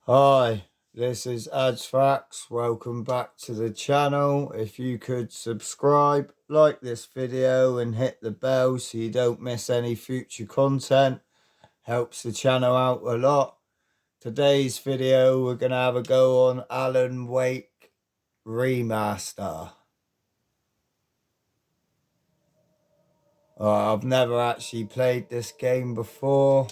Hi, this is Facts. Welcome back to the channel. If you could subscribe, like this video and hit the bell so you don't miss any future content, helps the channel out a lot. Today's video we're going to have a go on Alan Wake Remaster. I've never actually played this game before.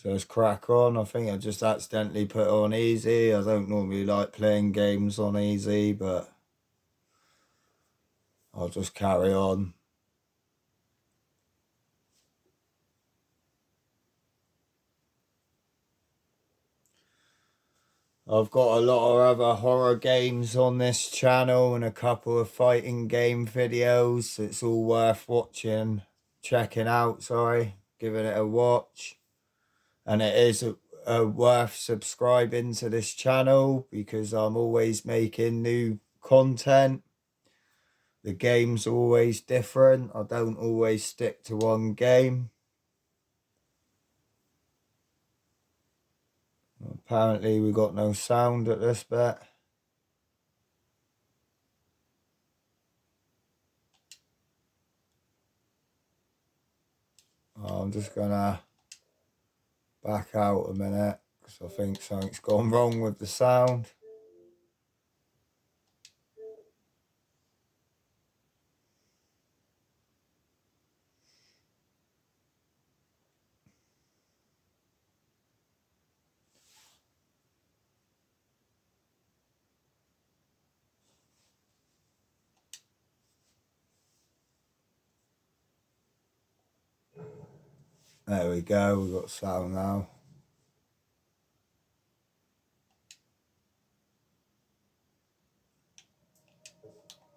So let's crack on. I think I just accidentally put it on easy. I don't normally like playing games on easy, but I'll just carry on. I've got a lot of other horror games on this channel and a couple of fighting game videos. It's all worth checking out, giving it a watch. And it is worth subscribing to this channel because I'm always making new content. The game's always different. I don't always stick to one game. Apparently we got no sound at this bit. I'm just gonna back out a minute because I think something's gone wrong with the sound. There we go, we've got sound now.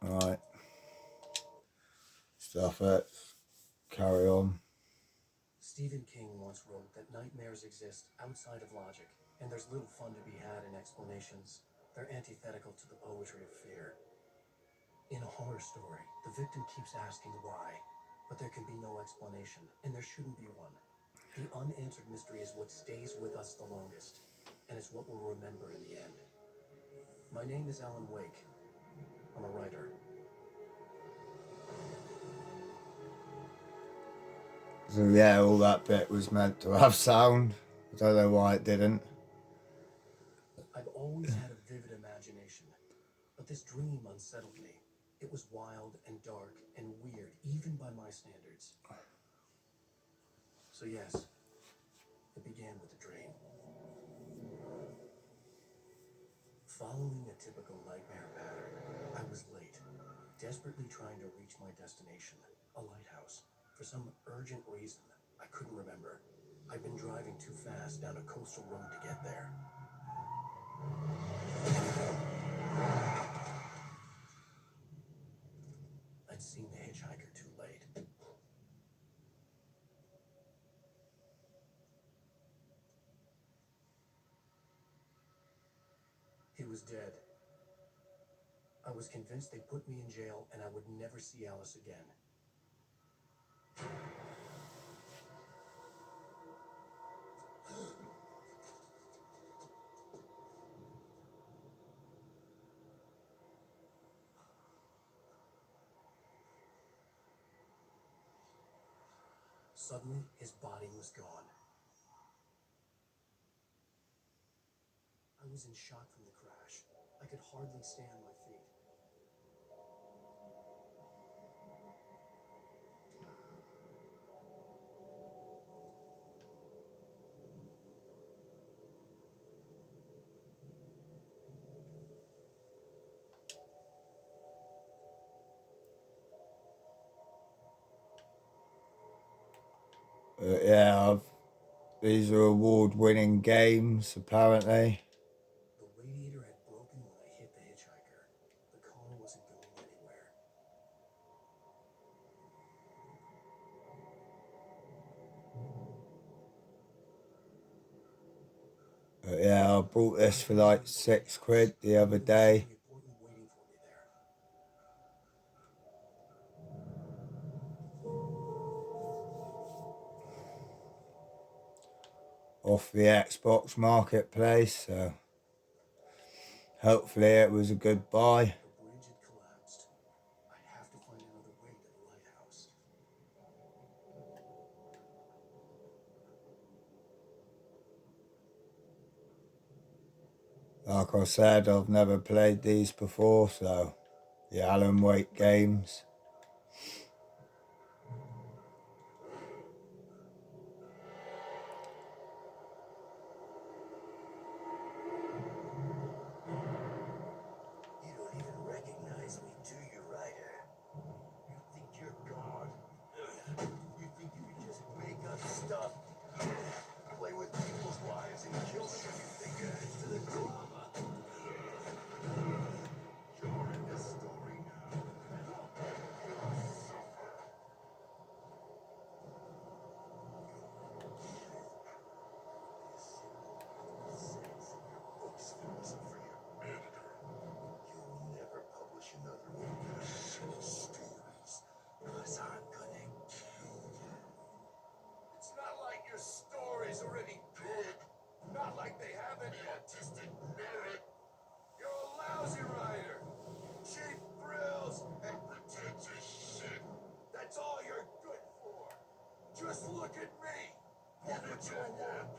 Alright. Stuff it. Carry on. Stephen King once wrote that nightmares exist outside of logic, and there's little fun to be had in explanations. They're antithetical to the poetry of fear. In a horror story, the victim keeps asking why, but there can be no explanation, and there shouldn't be one. The unanswered mystery is what stays with us the longest, and it's what we'll remember in the end. My name is Alan Wake. I'm a writer. So yeah, all that bit was meant to have sound. I don't know why it didn't. I've always had a vivid imagination, but this dream unsettled me. It was wild and dark and weird, even by my standards. So yes, it began with a dream. Following a typical nightmare pattern, I was late, desperately trying to reach my destination, a lighthouse. For some urgent reason, I couldn't remember. I'd been driving too fast down a coastal road to get there. I'd seen the hitchhiker too late. He was dead. I was convinced they'd put me in jail and I would never see Alice again. Suddenly, his body was gone. I was in shock from the crash. I could hardly stay on my feet. Yeah, these are award-winning games, apparently. The radiator had broken when I hit the hitchhiker. The car wasn't going anywhere. Yeah, I bought this for like £6 the other There was day. something important waiting for me there. off the Xbox marketplace, so hopefully it was a good buy. The bridge had collapsed. I have to find another way to the lighthouse. Like I said, I've never played these before, so the Alan Wake games. You don't even recognize me, do you, Ryder? You think you're God? You think you can just make up stuff? Play with people's lives and kill them when you think it adds to the drama? You're in this story now. You'll suffer. Books if it wasn't for your editor. You'll never publish another one of your shit stories. Cause I'm gonna kill you. It's not like your story's already good. Not like they have any artistic merit. You're a lousy writer. Cheap thrills and pretentious shit. That's all you're good for. Just look at me. Look at your work.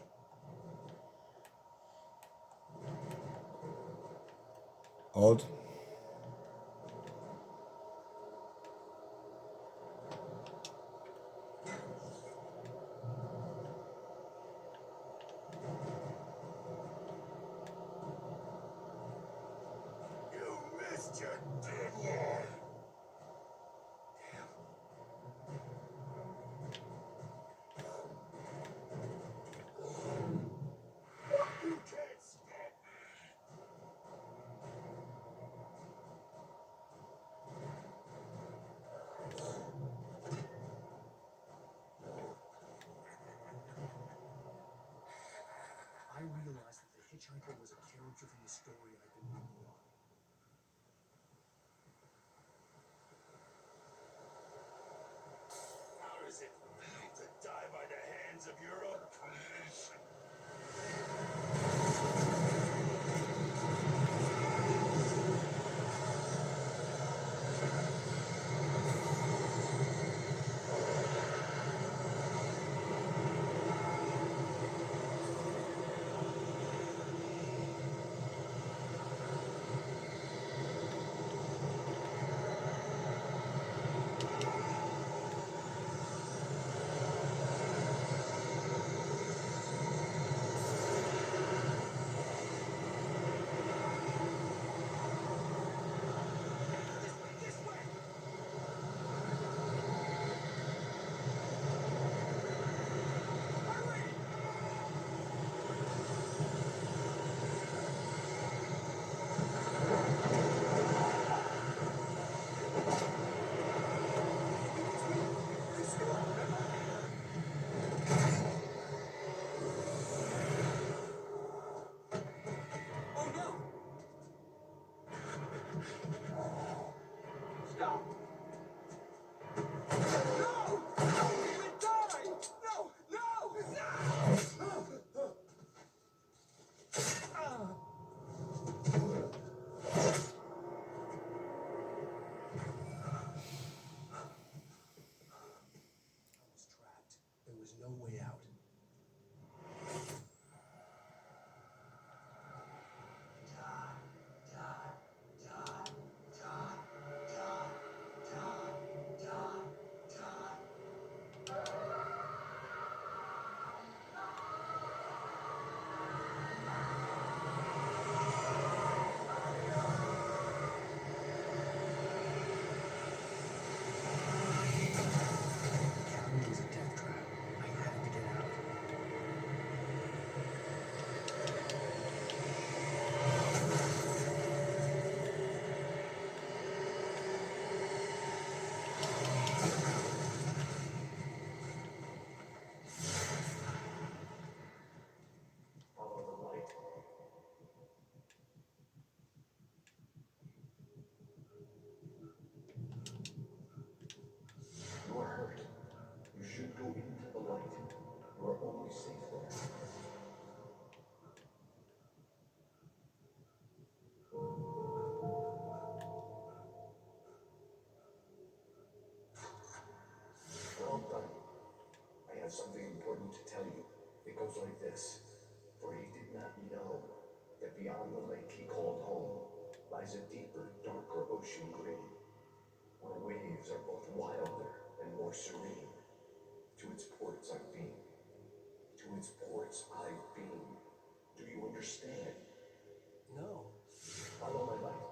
Odd. You missed your deadline. Damn. You can't stop me. I realized that the hitchhiker was a character from the story I've been reading on. How does it feel to die by the hands of your own police? like this, for he did not know that beyond the lake he called home lies a deeper, darker ocean green, where waves are both wilder and more serene. To its ports I've been. To its ports I've been. Do you understand? No. Follow my light.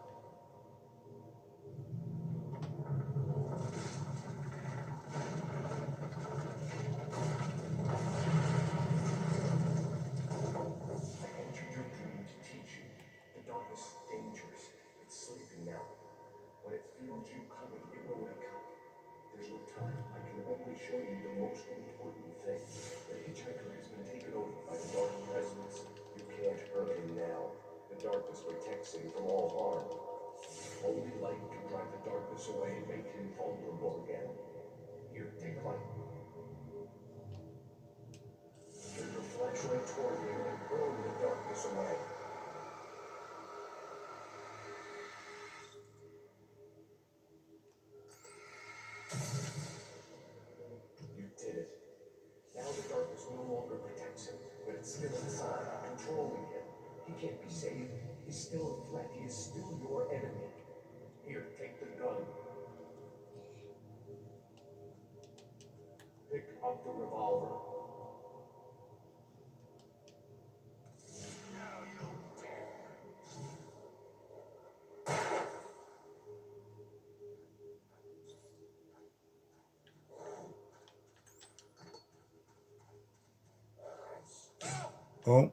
I entered your dream to teach you. The darkness is dangerous. It's sleeping now. When it feels you coming, it will wake up. There's no time. I can only show you the most important thing. The hitchhiker has been taken over by the dark presence. You can't hurt him now. The darkness protects him from all harm. Only light can drive the darkness away and make him vulnerable again. Here, take light. Turn your flashlight toward him and burn the darkness away. You did it. Now the darkness no longer protects him, but it's still inside, controlling him. He can't be saved. He's still a threat. He is still your enemy. Here, take the gun. Pick up the revolver. Oh.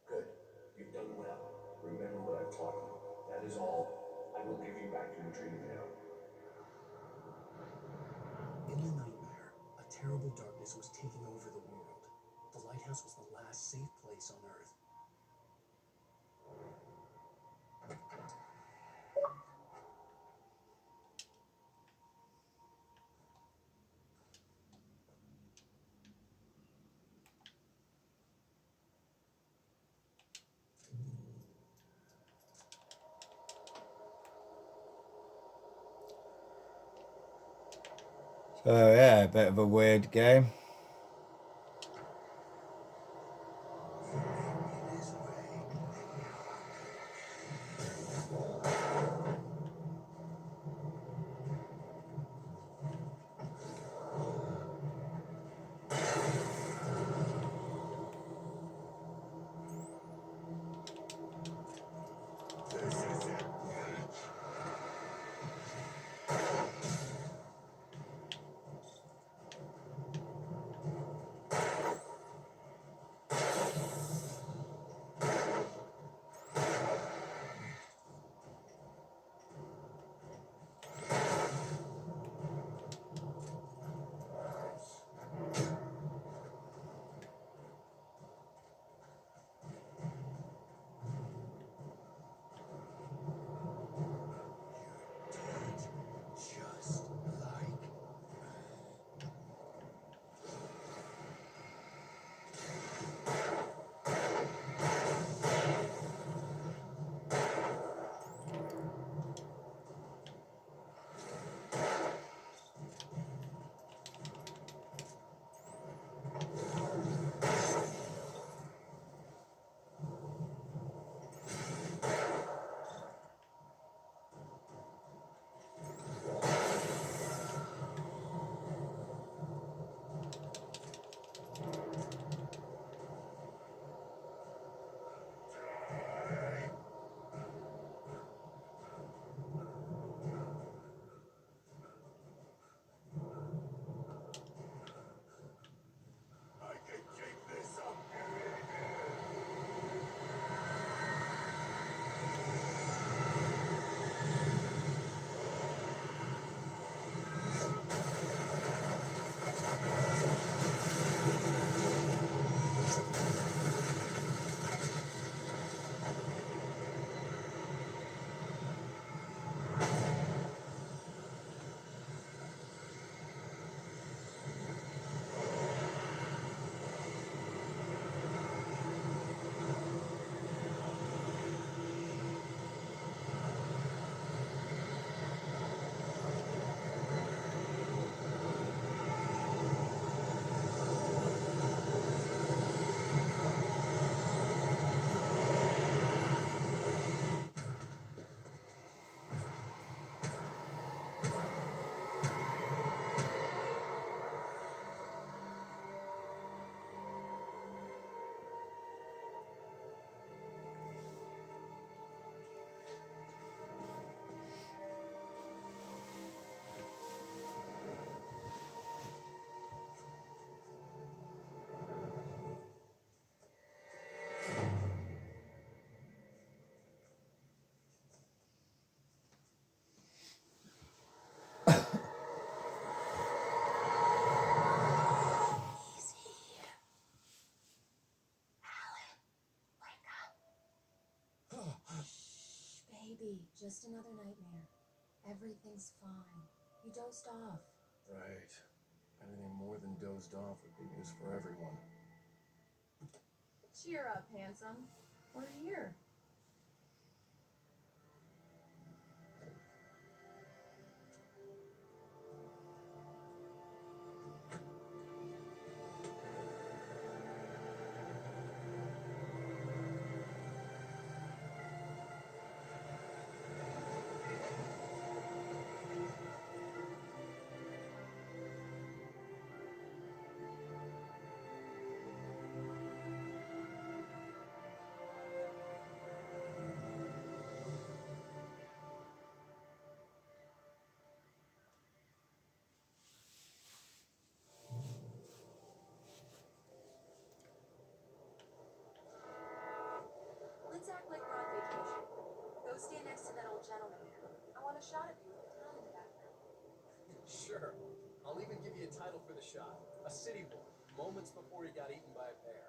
Good. You've done well. Remember what I've taught you. That is all. I will give you back your dream now. In the nightmare, a terrible darkness was taking over the world. The lighthouse was the last safe place on Earth. So yeah, a bit of a weird game. be just another nightmare. Everything's fine. You dozed off. Right. Anything more than dozed off would be news for everyone. Cheer up, handsome. We're here. Let's act like we're on vacation. Go stand next to that old gentleman there. I want a shot of you with the town in the background. Sure. I'll even give you a title for the shot. A city boy, moments before he got eaten by a bear.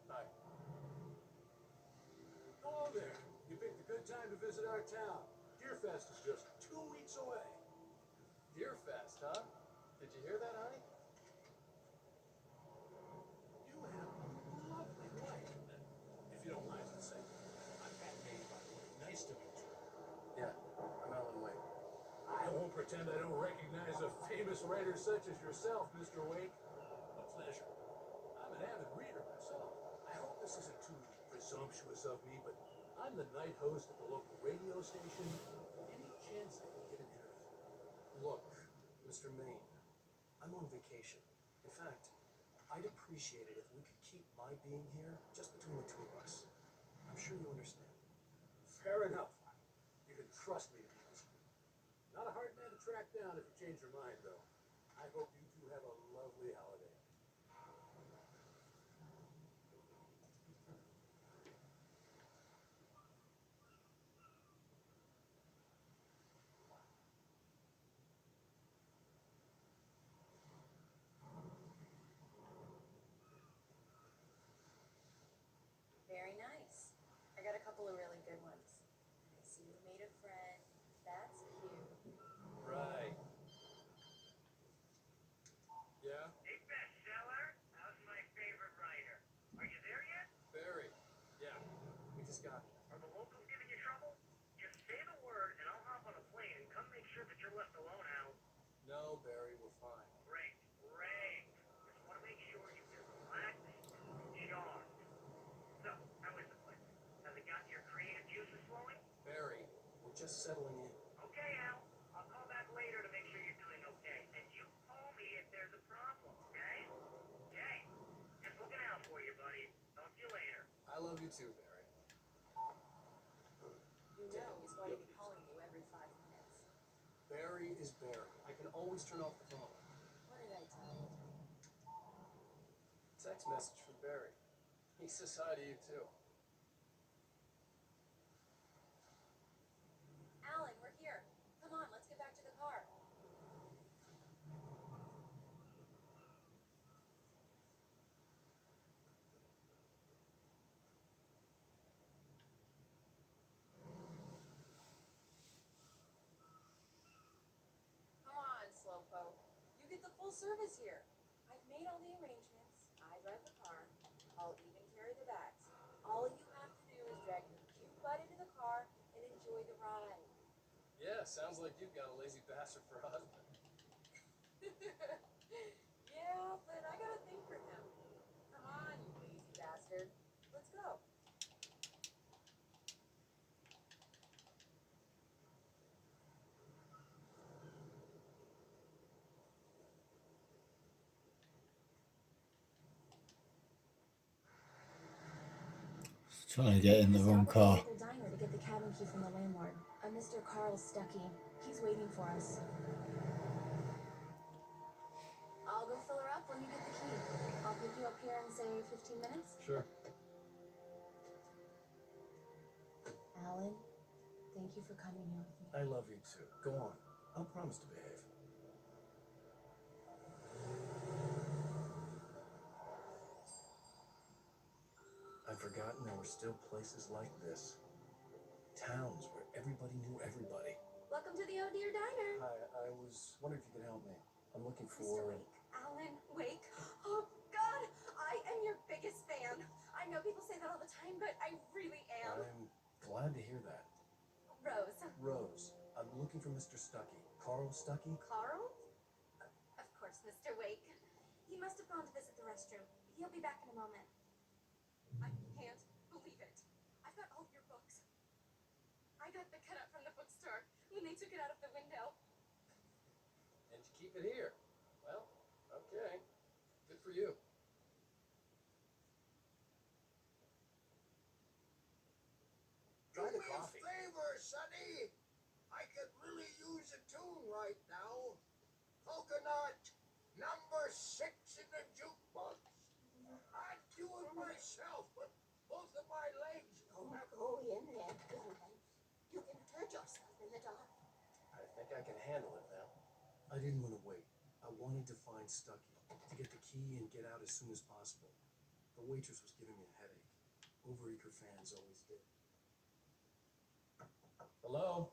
Hi. Hello there. You picked a good time to visit our town. Deerfest is just 2 weeks away. Deerfest, huh? Did you hear that, honey? You have a lovely wife. If you don't mind me saying. I'm Pat May, by the way. Nice to meet you. Yeah, I'm Alan Wake. I won't pretend I don't recognize a famous writer such as yourself, Mr. Wake. A pleasure. I'm an avid reader myself. I hope this isn't too presumptuous of me, but I'm the night host at the local radio station. Any chance I can get an interview? Look, Mr. Maine, I'm on vacation. In fact, I'd appreciate it if we could keep my being here just between the two of us. I'm sure you understand. Fair enough. You can trust me to be discreet. Not a hard man to track down if you change your mind, though. I hope you two have a lovely holiday. Very nice. I got a couple of really good ones. I see you made a friend. That's cute. Right. Yeah? Hey, bestseller, how's my favorite writer? Are you there yet? Barry. Yeah. We just got here. Are the locals giving you trouble? Just say the word and I'll hop on a plane and come make sure that you're left alone, Al. No, Barry, we're fine. Great, great. Just want to make sure you feel relaxed and charmed. So, how is the place? Has it got your creative juices flowing? Barry, we're just settling in. Okay, Al. I'll call back later to make sure you're doing okay. And you call me if there's a problem, okay? Okay. Just looking out for you, buddy. Talk to you later. I love you too, Barry. You know he's going to be calling you every 5 minutes. Barry is Barry. I can always turn off the phone. What did I tell you? Text message from Barry. He says hi to you too. Alan, we're here. Come on, let's get back to the car. Come on, Slowpoke. You get the full service here. I've made all the arrangements. I drive the car. I'll even carry the bags. All you have to do is drag your cute butt into the car and enjoy the ride. Yeah, sounds like you've got a lazy bastard for a husband. Yeah, but I got a thing for him. Come on, you lazy bastard. Let's go. Trying to get in the wrong car. Local diner to get the cabin key from the landlord. Mr. Carl Stuckey. He's waiting for us. I'll go fill her up when you get the key. I'll pick you up here in, say, 15 minutes. Sure. Alan, thank you for coming here with me. I love you too. Go on. I'll promise to behave. I've forgotten there were still places like this. Towns where everybody knew everybody. Welcome to the Oh Dear Diner. Hi, I was wondering if you could help me. I'm looking Mr. for... Wake. Alan Wake. Oh, God. I am your biggest fan. I know people say that all the time, but I really am. I'm glad to hear that. Rose. Rose, I'm looking for Mr. Stuckey. Carl Stuckey? Carl? Of course, Mr. Wake. He must have gone to visit the restroom. He'll be back in a moment. I can't believe it. I've got all of your books. I got the cutout from the bookstore when they took it out of the window. And you keep it here. Well, okay. Good for you. Do Try me the a coffee. favor, Sonny. I could really use a tune right now. Coconut, number 6 in the jukebox. I'd do it myself, but both of my legs Oh, now go in there, Glenn. You can hurt yourself in the dark. I think I can handle it now. I didn't want to wait. I wanted to find Stuckey, to get the key and get out as soon as possible. The waitress was giving me a headache. Overeager fans always did. Hello?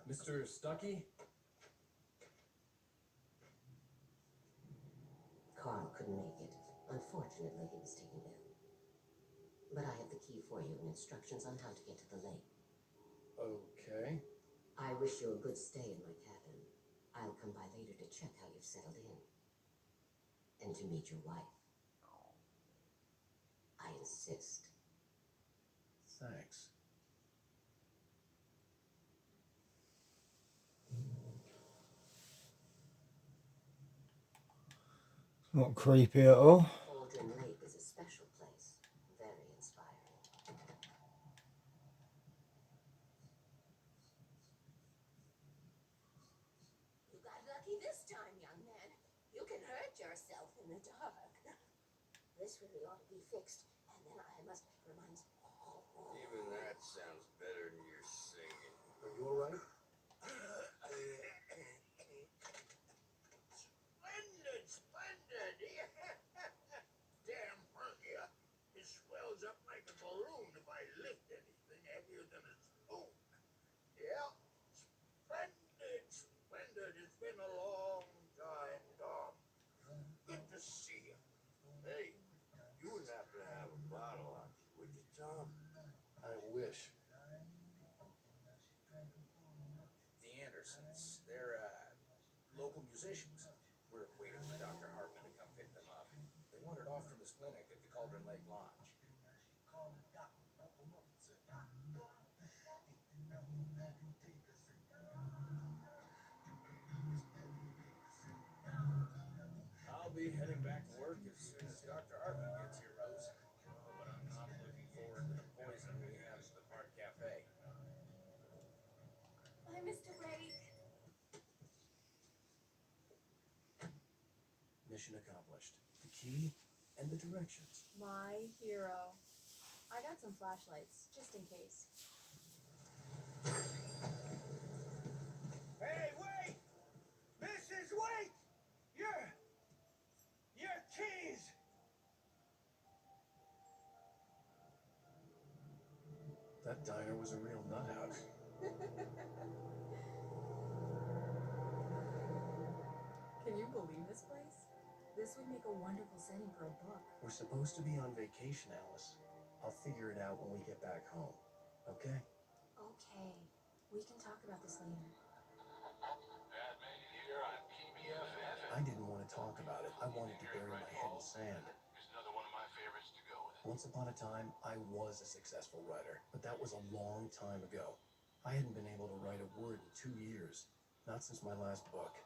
Mr. Stuckey? Carl couldn't make it. Unfortunately, he was taken ill. But I have the key for you and instructions on how to get to the lake. Okay. I wish you a good stay in my cabin. I'll come by later to check how you've settled in. And to meet your wife. I insist. Thanks. Not creepy at all. Cauldron Lake is a special place. Very inspiring. You got lucky this time, young man. You can hurt yourself in the dark. This really ought to be fixed, and then I must remind you. Even that sounds better than your singing. Are you alright? Splendid, splendid. Damn hernia. It swells up like a balloon if I lift anything heavier than a spoon. Yeah, splendid, splendid. It's been a long time, Tom. Good to see you. Hey, you wouldn't happen to have a bottle on you, would you, Tom? I wish. The Andersons. They're local musicians. We're waiting for Dr. Hartman to come pick them up. They wandered off from his clinic at the Cauldron Lake Lodge. I'll be heading back to work as soon as Dr. Hartman gets here, Rose. Oh, but I'm not looking forward to the poison we have at the Park Cafe. Bye, Mr. Wake. Mission accomplished. The key and the directions. My hero. I got some flashlights, just in case. Hey, wait! Mrs. Wake! Your keys! That diner was a real nut house. Can you believe this place? This would make a wonderful setting for a book. We're supposed to be on vacation, Alice. I'll figure it out when we get back home. Okay? Okay, we can talk about this later. Pat Manning here on PBFF. I didn't want to talk about it. I wanted to bury my head in sand. Here's another one of my favorites to go with. Once upon a time, I was a successful writer, but that was a long time ago. I hadn't been able to write a word in 2 years. Not since my last book.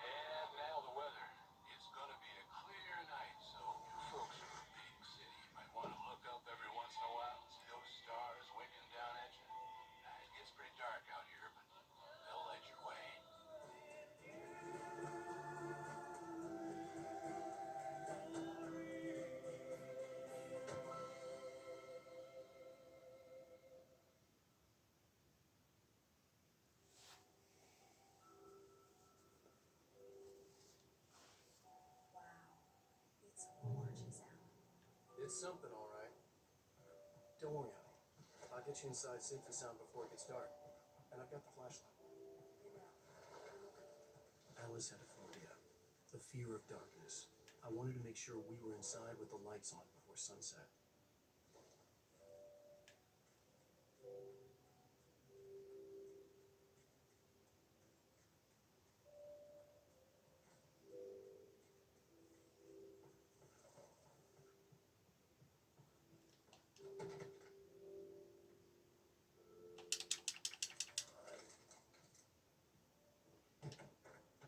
And now the weather. It's gonna be a clear night, so you folks from the big city might want to look up every once in a while and see those stars winking down at you. It gets pretty dark out here, but they'll light your way. It's something, all right. Don't worry, honey. I'll get you inside safe and sound before it gets dark. And I've got the flashlight. Alice had a phobia, the fear of darkness. I wanted to make sure we were inside with the lights on before sunset.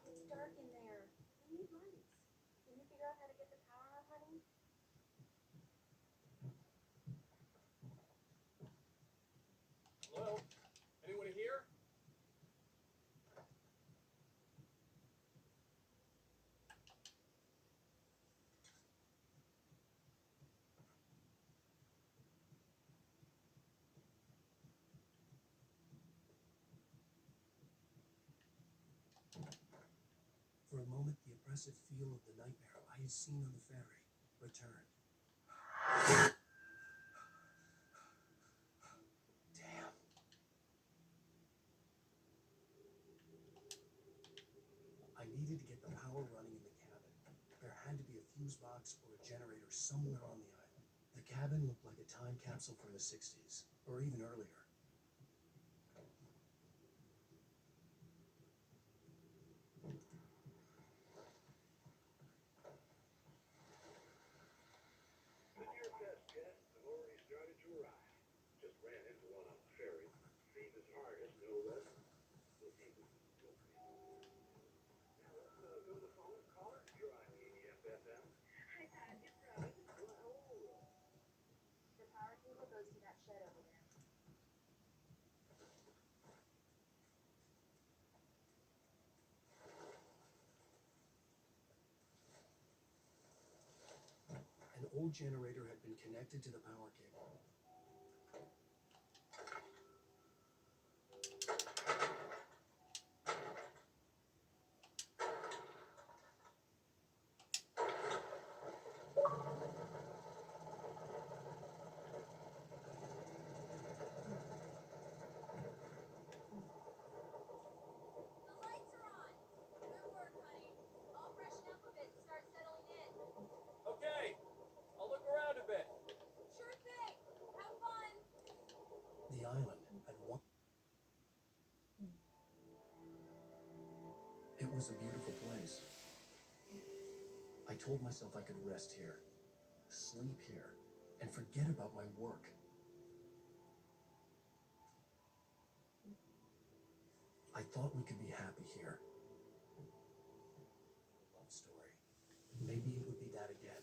It's dark in there. We need lights. Can you figure out how to get the power on, honey? Hello? Anyone here? For a moment, the oppressive feel of the nightmare I had seen on the ferry returned. Damn. I needed to get the power running in the cabin. There had to be a fuse box or a generator somewhere on the island. The cabin looked like a time capsule from the 60s, or even earlier. The near best guests have already started to arrive. Just ran into one on the ferry. Famous artist, no less. We'll see who will be. Now let's go to the phone. Caller, you're on EFFM. Hi, Pat. It's Rose. Hello. The power cable goes to that shed over there. An old generator had been connected to the power cable. The lights are on. Good work, honey. I'll freshen up a bit and start settling in. Okay, I'll look around a bit. Sure thing. Have fun. The island had one. It was a beautiful place. I told myself I could rest here, sleep here, and forget about my work. I thought we could be happy here. Love story. Maybe it would be that again.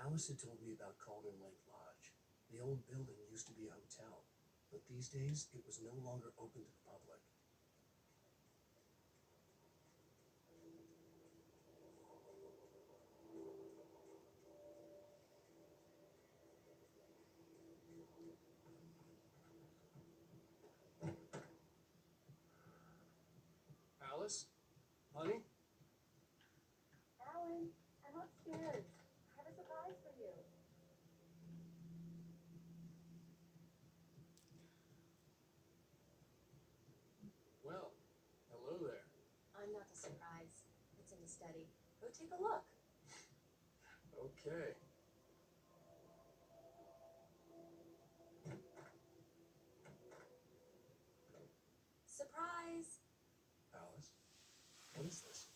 Alice had told me about Calder Lake Lodge. The old building used to be a hotel, but these days it was no longer open to the public. Alice? Honey? Alan, I'm upstairs. I have a surprise for you. Well, hello there. I'm not the surprise. It's in the study. Go take a look. Okay. Surprise! Alice? What is this?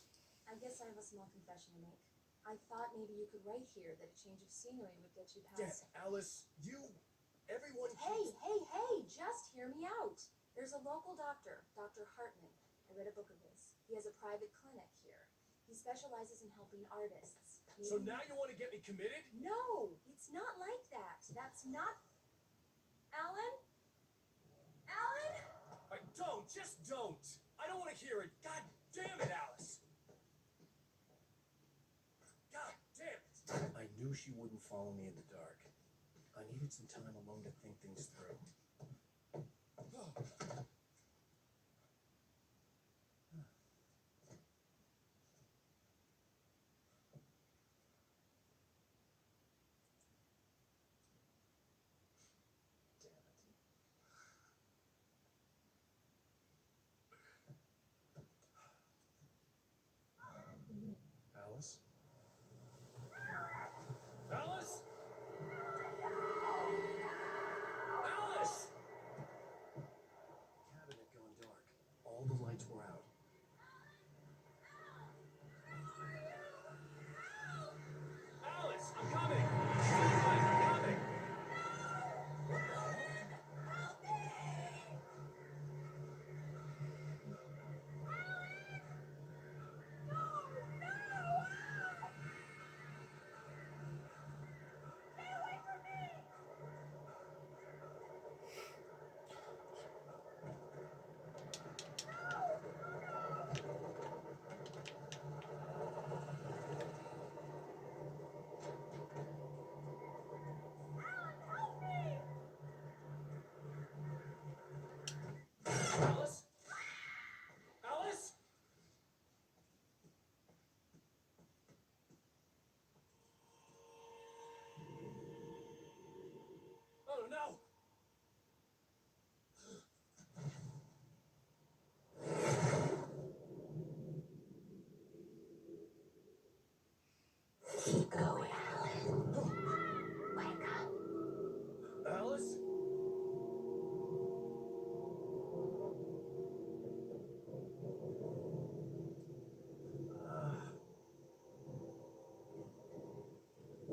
I guess I have a small confession to make. I thought maybe you could write here that a change of scenery would get you past. Alice, everyone Hey, just hear me out. There's a local doctor, Dr. Hartman. I read a book of his. He has a private clinic here. He specializes in helping artists. So now you want to get me committed? No, it's not like that. That's not... Alan? Alan? Just don't. I don't want to hear it. God damn it, Alice. God damn it. I knew she wouldn't follow me in the dark. I needed some time alone to think things through.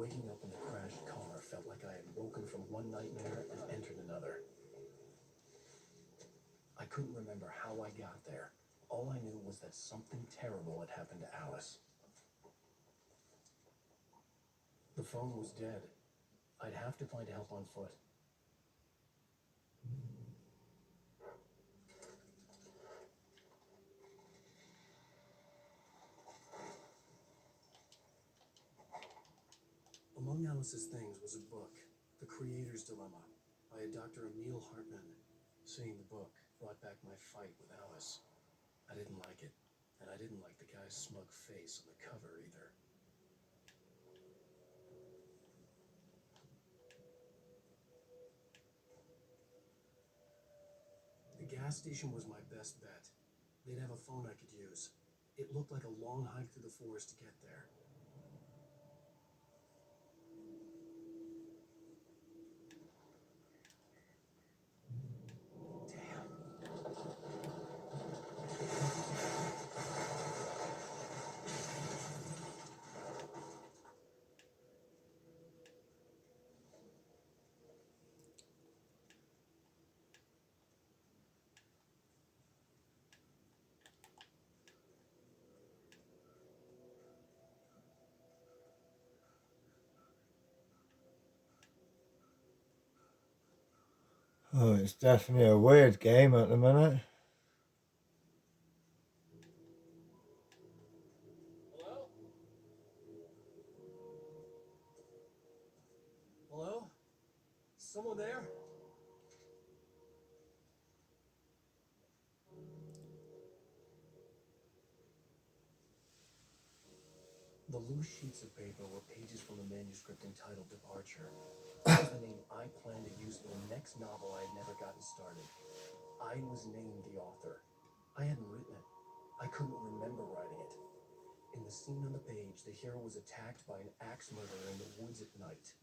Waking up in the crashed car felt like I had woken from one nightmare and entered another. I couldn't remember how I got there. All I knew was that something terrible had happened to Alice. The phone was dead. I'd have to find help on foot. Among Alice's things was a book, The Creator's Dilemma, by a Dr. Emil Hartman. Seeing the book brought back my fight with Alice. I didn't like it, and I didn't like the guy's smug face on the cover either. The gas station was my best bet. They'd have a phone I could use. It looked like a long hike through the forest to get there. Damn. Oh, it's definitely a weird game at the minute. Hello? Hello? Someone there? The loose sheets of paper were pages from a manuscript entitled Departure. That was the name I planned to use for the next novel I had never gotten started. I was named the author. I hadn't written it. I couldn't remember writing it. In the scene on the page, the hero was attacked by an axe murderer in the woods at night.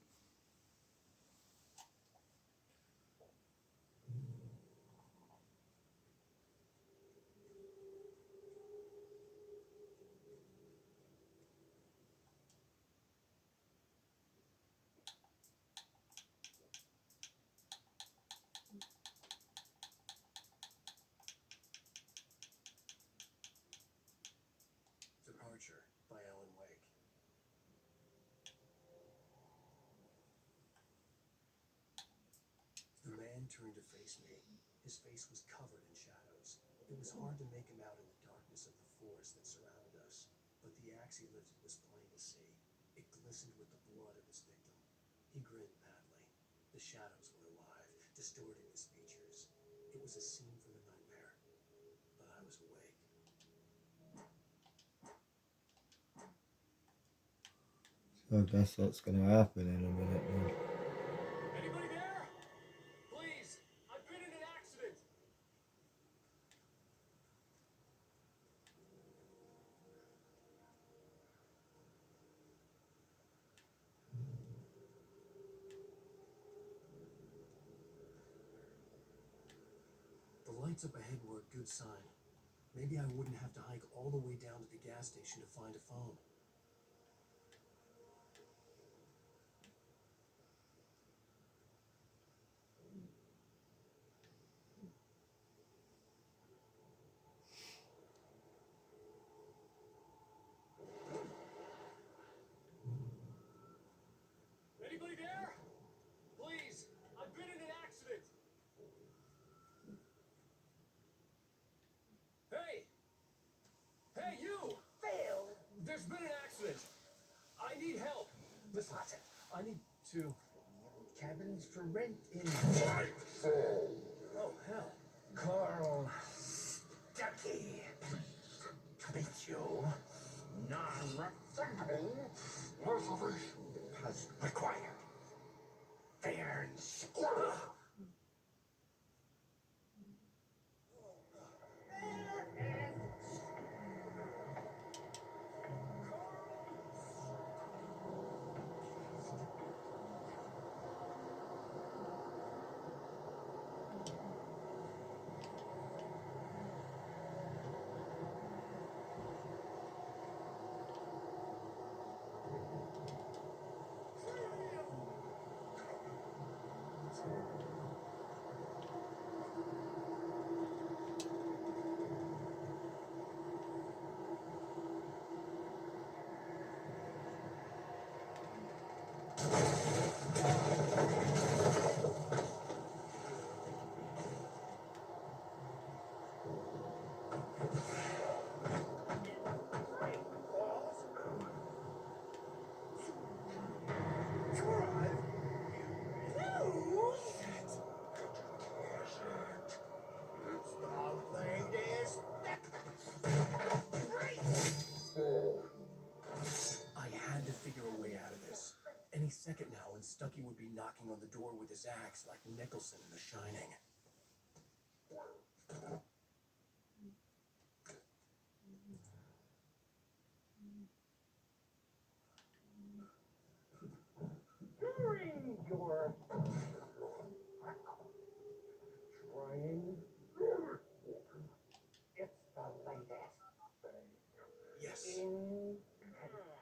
Departure by Alan Wake. The man turned to face me. His face was covered in shadows. It was hard to make him out in the darkness of the forest that surrounded us, but the axe he lifted was plain to see. It glistened with the blood of his victim. He grinned badly. The shadows were alive, distorting his features. It was a scene from a nightmare, but I was awake. So I guess that's going to happen in a minute then. Anybody there? Please! I've been in an accident! The lights up ahead were a good sign. Maybe I wouldn't have to hike all the way down to the gas station to find a phone. Anybody there? Please! I've been in an accident! Hey! Hey, you! Phil! There's been an accident! I need help! Listen, I need to... Cabins for rent in Oh, hell. Carl Stucky. To meet you. Non-refundable reservation deposit required. Fair and square. Stucky would be knocking on the door with his axe like Nicholson in The Shining. During your trying, it's the latest thing Yes. in right away.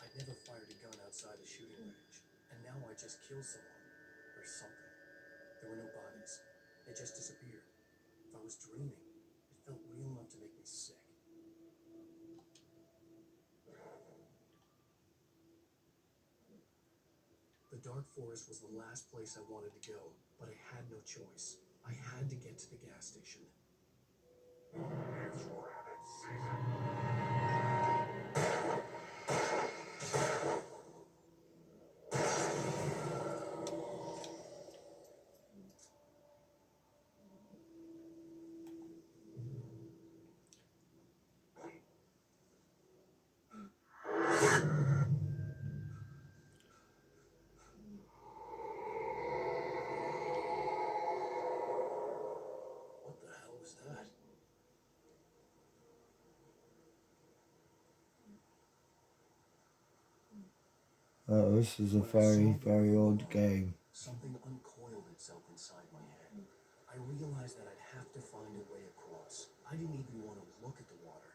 I'd never fired a gun outside the shooting range, and now I just killed someone, or something. There were no bodies. They just disappeared. If I was dreaming, it felt real enough to make me sick. The dark forest was the last place I wanted to go, but I had no choice. I had to get to the gas station. It's rabbit season. What the hell was that? Oh, this is a When I very, saw the very river old below, game. something uncoiled itself inside my head. I realized that I'd have to find a way across. I didn't even want to look at the water.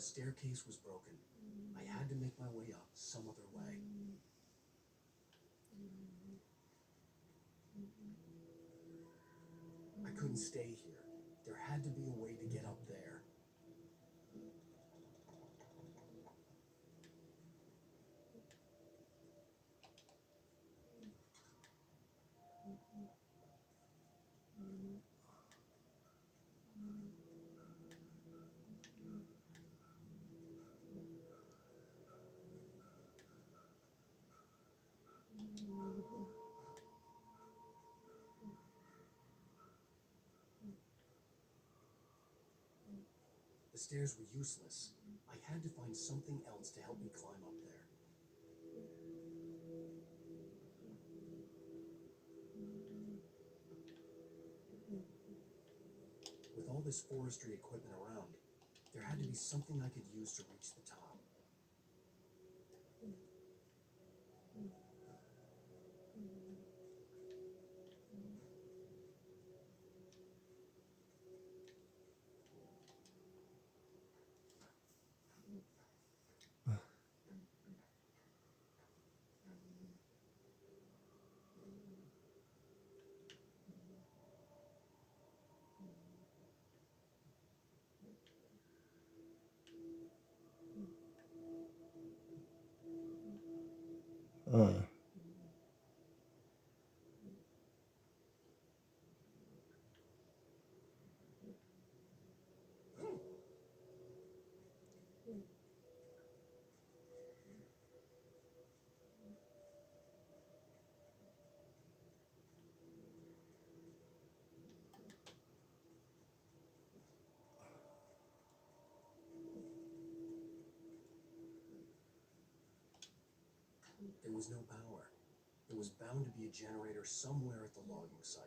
The staircase was broken. I had to make my way up some other way. I couldn't stay here. There had to be a way to get up there. The stairs were useless. I had to find something else to help me climb up there. With all this forestry equipment around, there had to be something I could use to reach the top. Uh. There was no power. There was bound to be a generator somewhere at the logging site.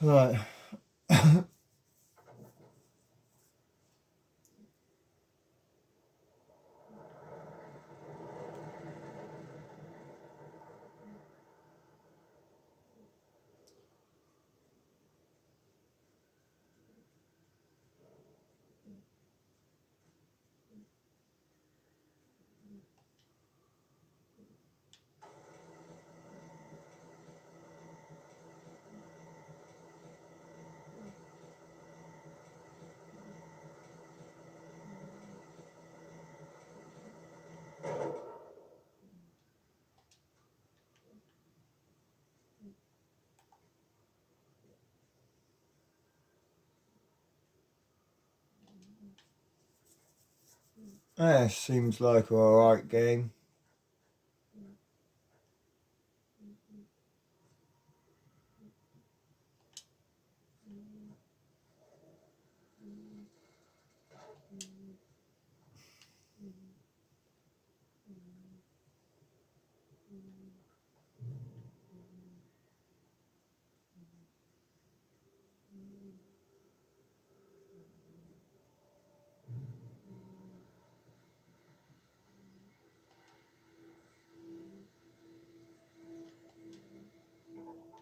Right. Seems like an alright game.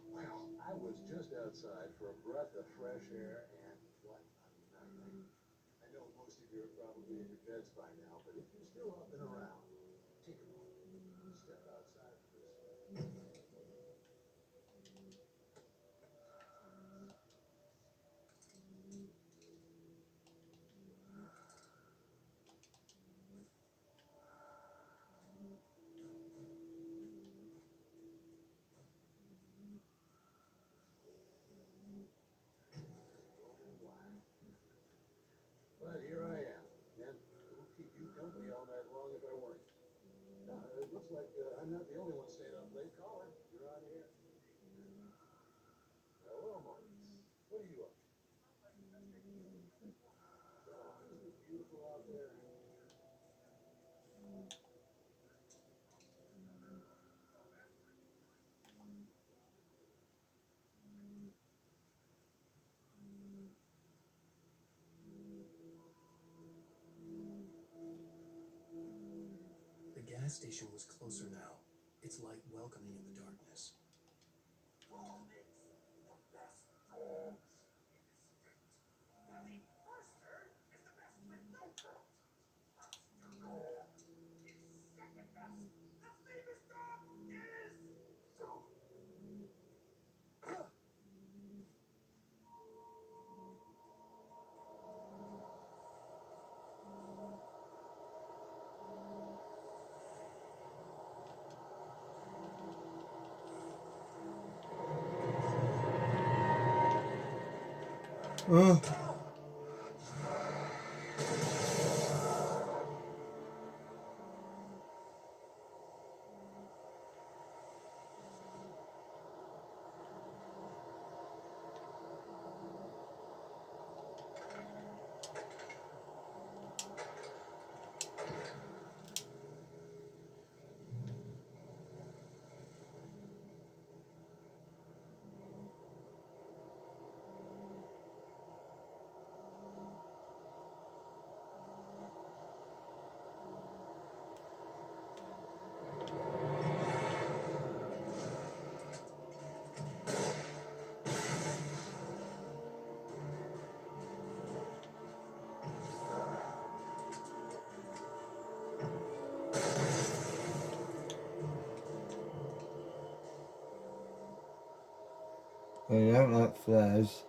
Well, I was just outside for a breath of fresh air, and what a night. I know most of you are probably in your beds by now, but if you're still up and around, take a moment. Step outside for this. But here I am, and who'll keep you company all night long if I weren't? It looks like I'm not the only one staying up late. Caller, you're on here. Hello, Maurice. What are you up to? Oh, isn't it beautiful out there? The gas station was closer now, its light welcoming in the darkness. Oh, I don't like flares.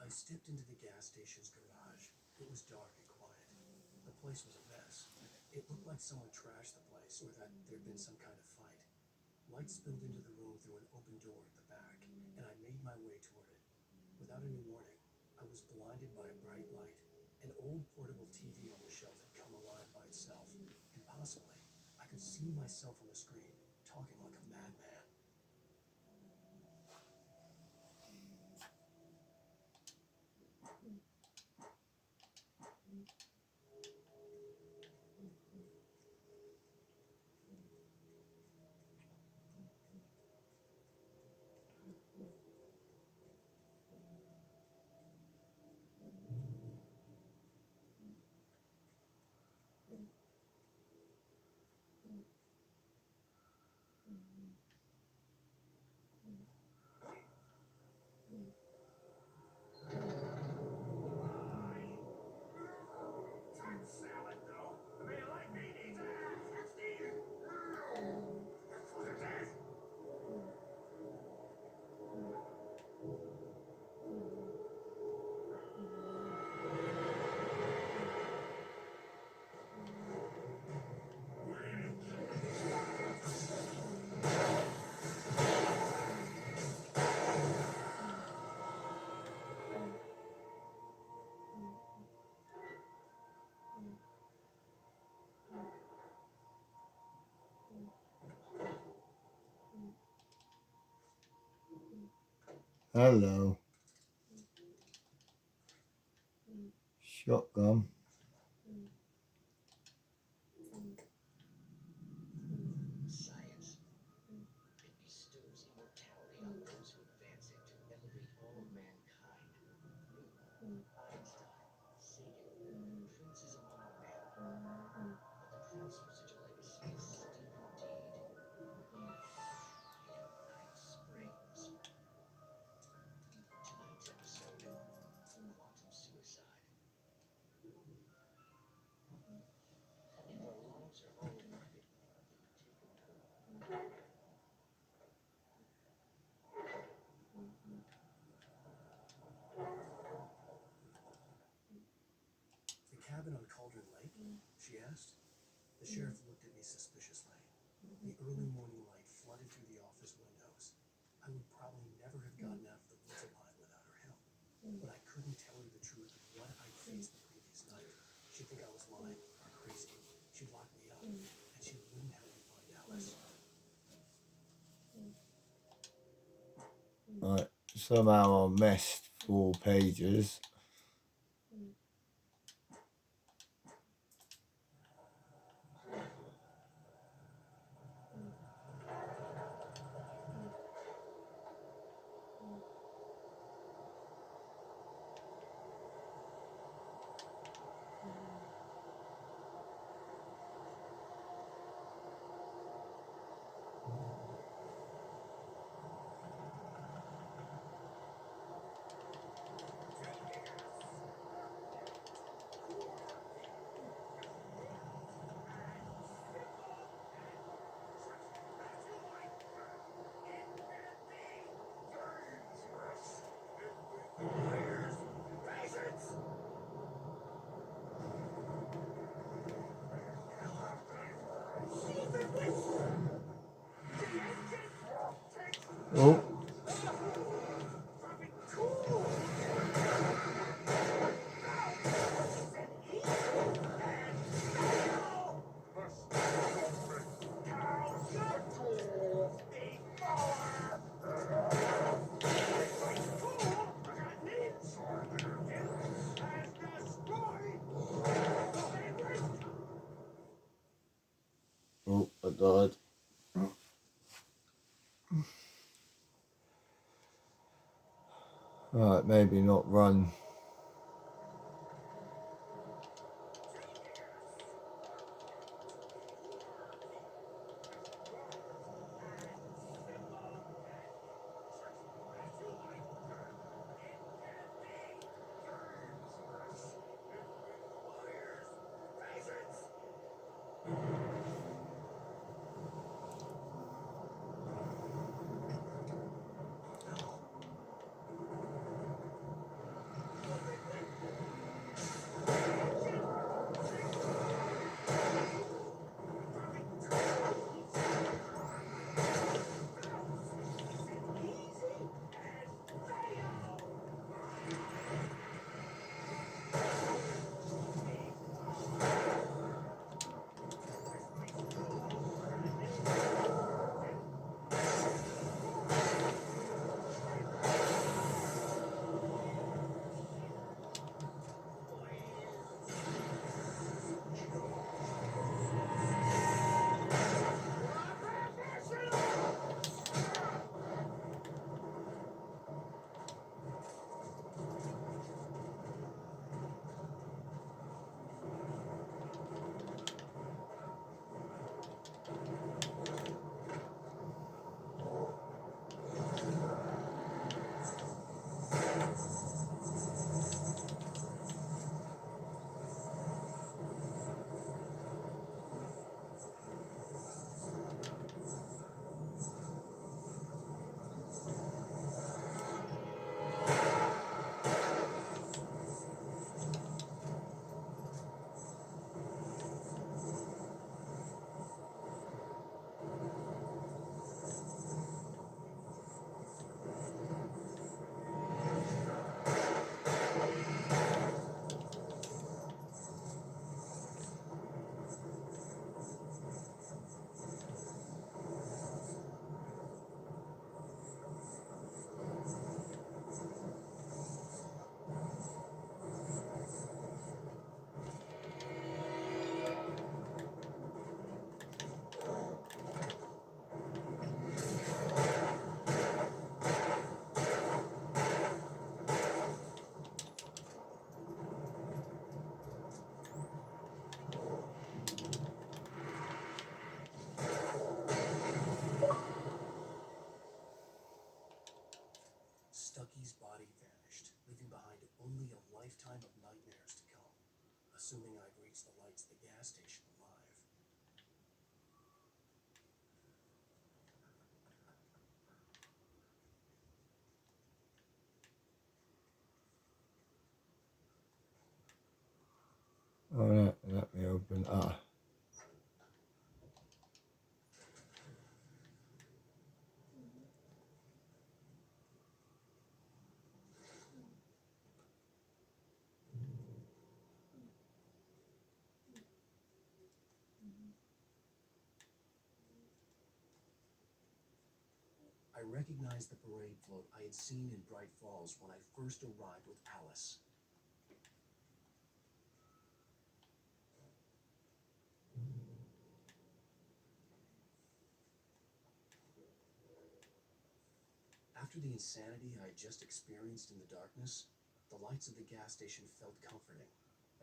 I stepped into the gas station's garage. It was dark and quiet. The place was a mess. It looked like someone trashed the place or that there'd been some kind of fight. Light spilled into the room through an open door at the back, and I made my way toward it. Without any warning, I was blinded by a bright light. An old portable TV on the shelf had come alive by itself. Impossibly, I could see myself on the screen, talking like a madman. Salad, though. I mean, like me needs a Steve. What is that? Hello. Shotgun. Science. It bestows immortality on those who advance it. The cabin on Cauldron Lake? She asked. The sheriff looked at me suspiciously. The early morning light flooded through the office windows. I would probably never have gotten out of the woods alive without her help. But I couldn't tell her the truth of what I'd faced the previous night. She'd think I was lying or crazy. She'd lock me up, and she wouldn't have me find Alice. Right, somehow I missed 4 pages. Oh. Oh, I died. Right, maybe not run. body vanished, leaving behind only a lifetime of nightmares to come. Assuming I'd reached the lights at the gas station alive. Oh, let me open. I recognized the parade float I had seen in Bright Falls when I first arrived with Alice. After the insanity I had just experienced in the darkness, the lights of the gas station felt comforting.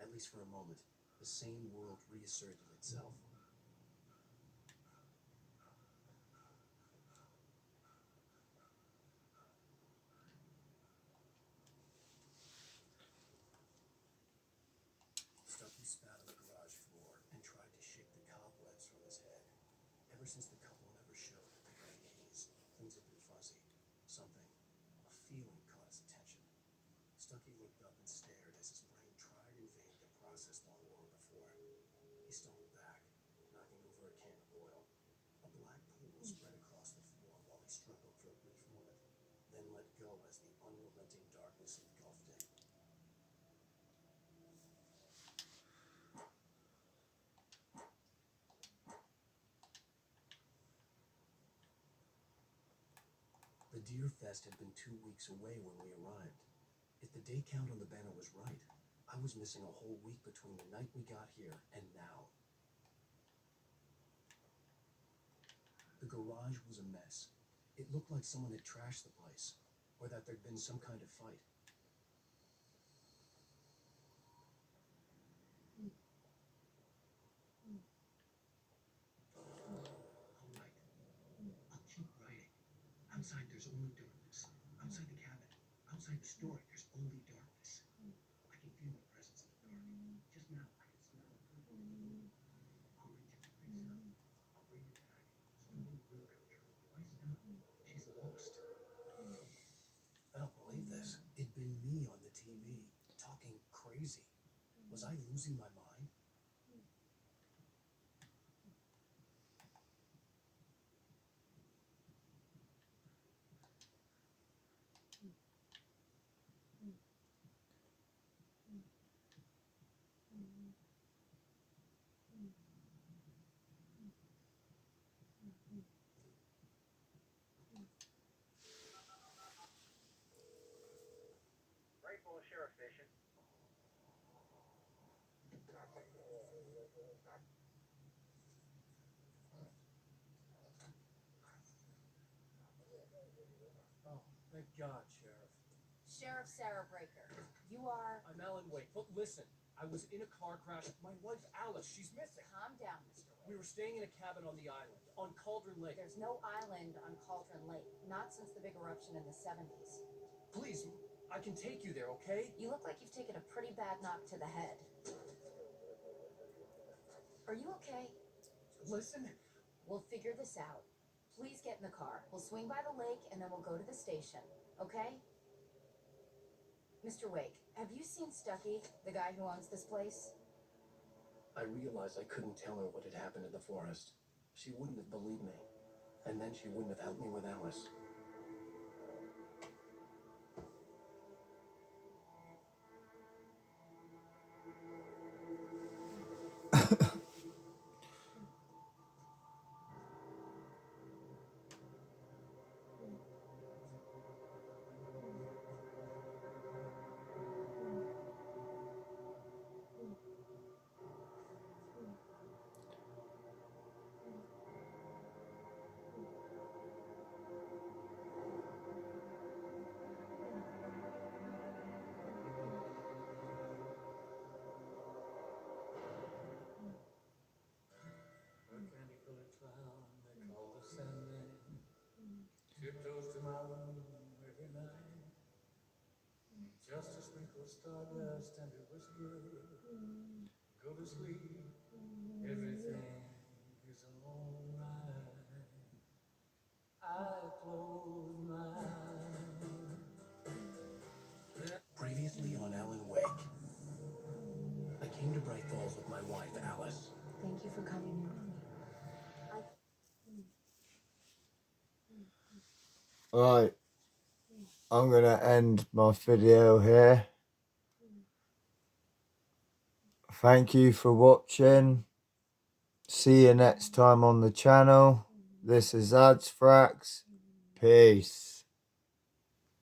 At least for a moment, the sane world reasserted itself. Stucky spat on the garage floor and tried to shake the cobwebs from his head. Ever since the couple never showed at the VAs, things had been fuzzy. Something, a feeling caught his attention. Stucky looked up and stared as his brain tried in vain to process the horror before him. He stumbled back, knocking over a can of oil. A black pool spread across the floor while he struggled for a brief moment, then let go as the unrelenting darkness engulfed him. The Deer Fest had been 2 weeks away when we arrived. If the day count on the banner was right, I was missing a whole week between the night we got here and now. The garage was a mess. It looked like someone had trashed the place, or that there'd been some kind of fight. All right. I'll keep writing. Outside, there's only darkness. Outside the cabin, outside the store, there's only darkness. I can feel the presence in the dark. Just now, I can smell it. I'll reach its face up. I'll bring it back. Story will come true. Twice done. She's lost. I don't believe this. It'd been me on the TV, talking crazy. Was I losing my mind? Rifle Sheriff Station. Oh, thank God, Sheriff. Sheriff Sarah Breaker, you are... I'm Alan Wake. But listen, I was in a car crash. My wife, Alice, she's missing. Calm down, Mr. We Wade. were staying in a cabin on the island, on Cauldron Lake. There's no island on Cauldron Lake, not since the big eruption in the 70s. Please, I can take you there, okay? You look like you've taken a pretty bad knock to the head. Are you okay? Listen. We'll figure this out. Please get in the car. We'll swing by the lake and then we'll go to the station, okay? Mr. Wake, have you seen Stucky, the guy who owns this place? I realized I couldn't tell her what had happened in the forest. She wouldn't have believed me. And then she wouldn't have helped me with Alice. was stardust and it was good. Go to sleep, everything is alright. I close my eyes. Previously on Alan Wake, I came to Bright Falls with my wife, Alice. Thank you for coming here with me. Right, I'm going to end my video here. Thank you for watching. See you next time on the channel. This is Adsfrax. Peace.